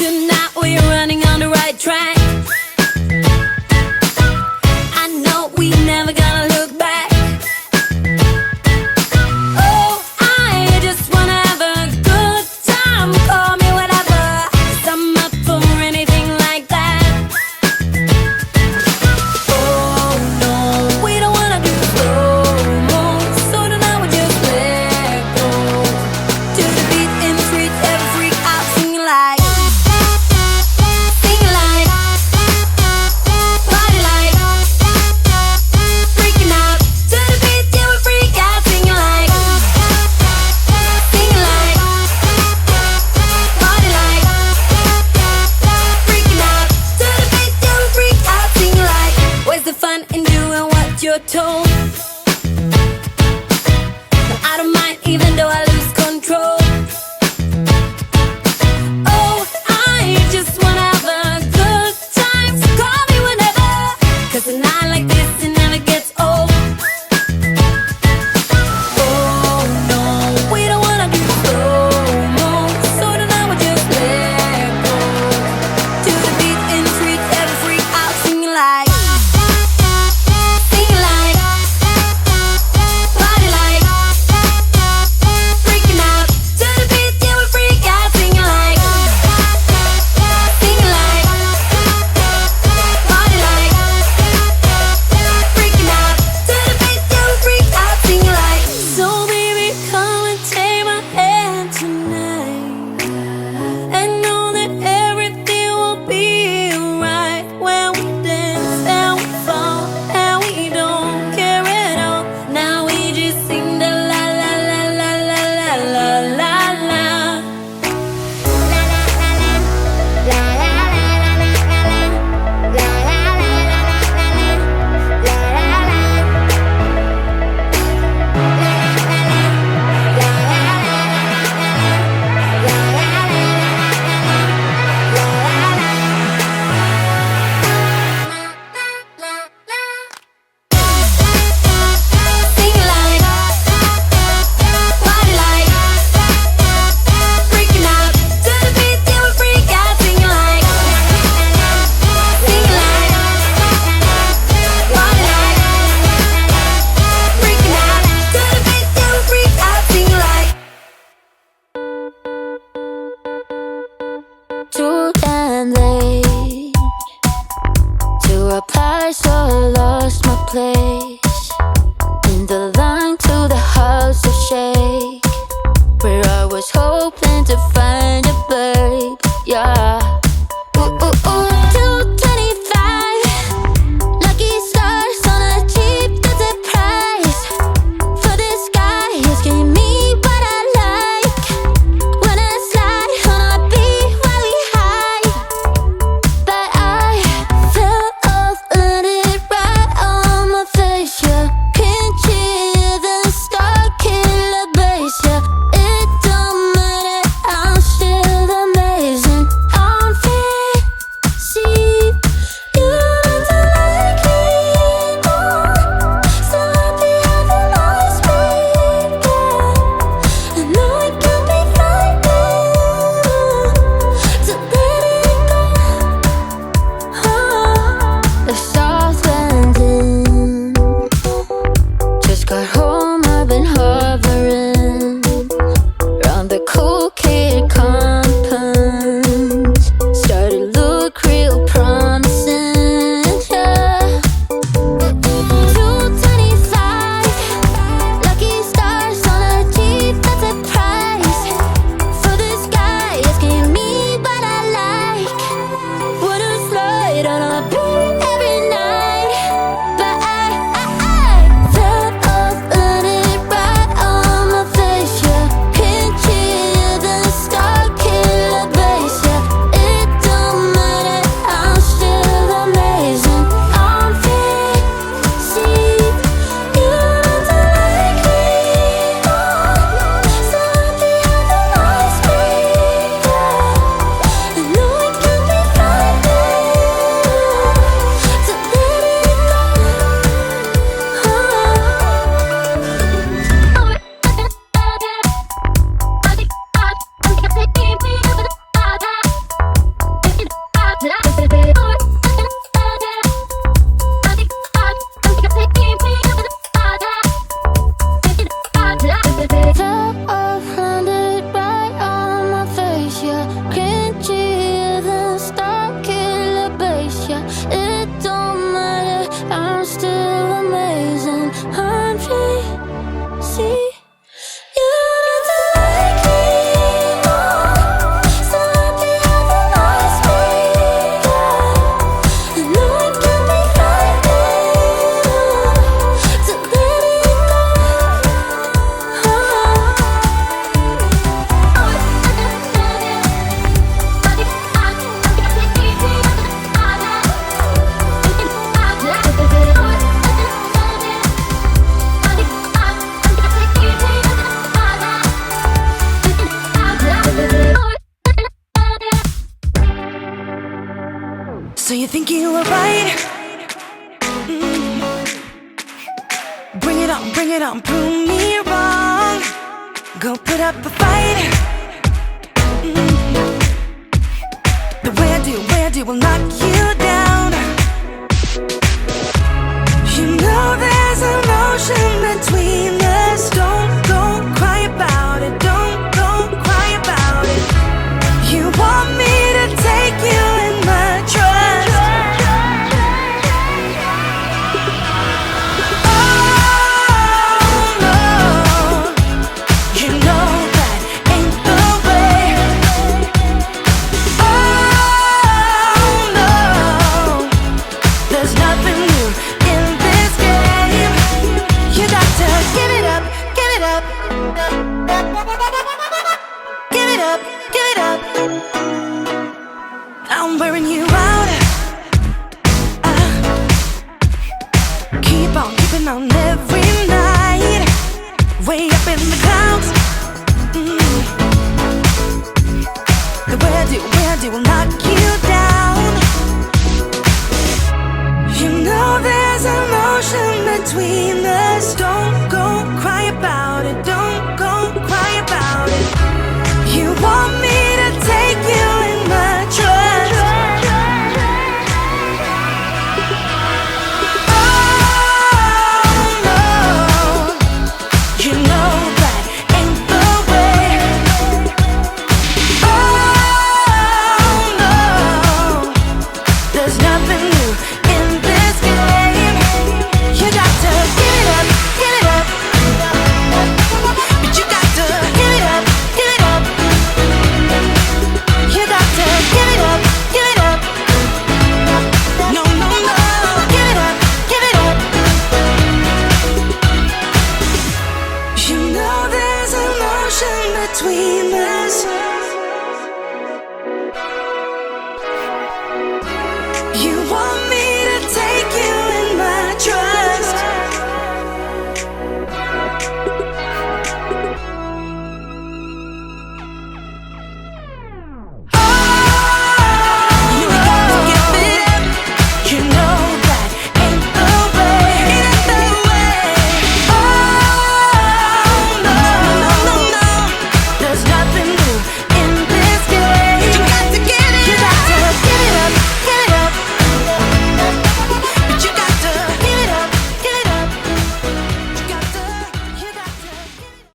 tonight we're running on the right track. I know we never gonna look back. Oh, I just wanna have a good time. Call me whatever, 'cause I'm up for anything like that. Oh no, we don't wanna do slow-mo, so tonight we just let go. To the beat in the streets, every freak out singing like, party like, freaking out. To the beat, yeah, we freak out singing like, party like, freaking out. To the beat, yeah, we freak out singing like. Where's the fun in doing what you're told? No, I don't mind even though I lose control. Oh, I just wanna have a good time, so call me whenever, 'cause a night like this, it never gets old. Oh no, we don't wanna do slow-mo, so tonight we just let go. To the beat in the streets, every freak out singing like, party like, freaking out. To the beat, yeah, we freak out singing like, party like, freaking out. To the beat, yeah, we freak out singing like. So baby, come and take my hand tonight, and know that everything will be alright. When we dance and we fall and we don't care at all. Now we just sing the la la la la la la la la la. Sing like, party like, freaking out. To the beat, yeah, we freak out singing like, party like, freaking out. To the beat, yeah, we freak out singing like. Too damn late to reply, so I lost my place in the line to the house of shake, where I was hoping to find a babe. Yeah. Ooh, ooh, ooh, 225 lucky stars on a cheap desert price. For this guy, he's giving me what I like. When I slide on a beat while we high, but I fell off, let it right on my face. So you think you were right? Bring it on, prove me wrong. Go put up a fight. The way I do will knock you down. You know there's an ocean between us. Don't go cry about it. Don't go cry about it. You want me to take you in my trust. Oh no, you know that ain't the way. Oh no, there's nothing new in this game. You got to give it up, give it up. Give it up, give it up. I'm wearing you out. Keep on keeping on every night. Way up in the clouds. The way I do will knock you down. You know there's an ocean between us. Don't go cry about it. Don't go cry about it. You want me to take you in my trust. Oh no, you know that ain't the way. Oh no, there's nothing new in this game. You got to give it up, give it up. But you got to give it up, give it up. You got to give it up, give it up. No, no, no, give it up, give it up. You know there's an ocean between us.